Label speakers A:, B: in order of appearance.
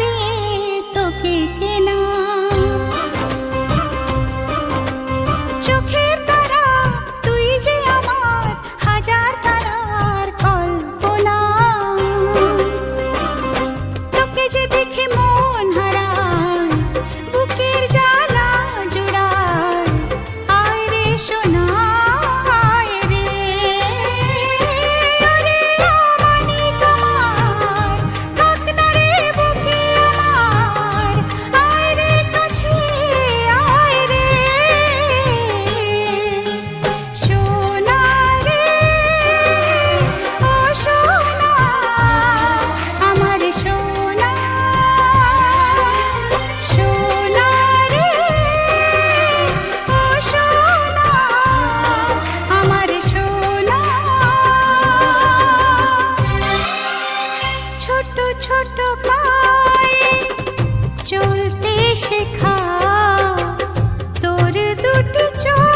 A: দিয়ে তোকে কেনা। চোখের তারা তুই যে আমার হাজার তারার কল্পনা। তোকে যে দেখে মন হারায়, বুকের জ্বালা জুড়ায়। আয় রে সোনা আয় রে, ওরে আমানিক আমার, থাক না রে বুকে আমার। আয় রে কাছে আয় রে, সোনা রে ও সোনা আমার সোনা। সোনা রে ও সোনা আমার সোনা। ছোট ছোট পায়ে চলতে শেখা তোর দুটি চোখ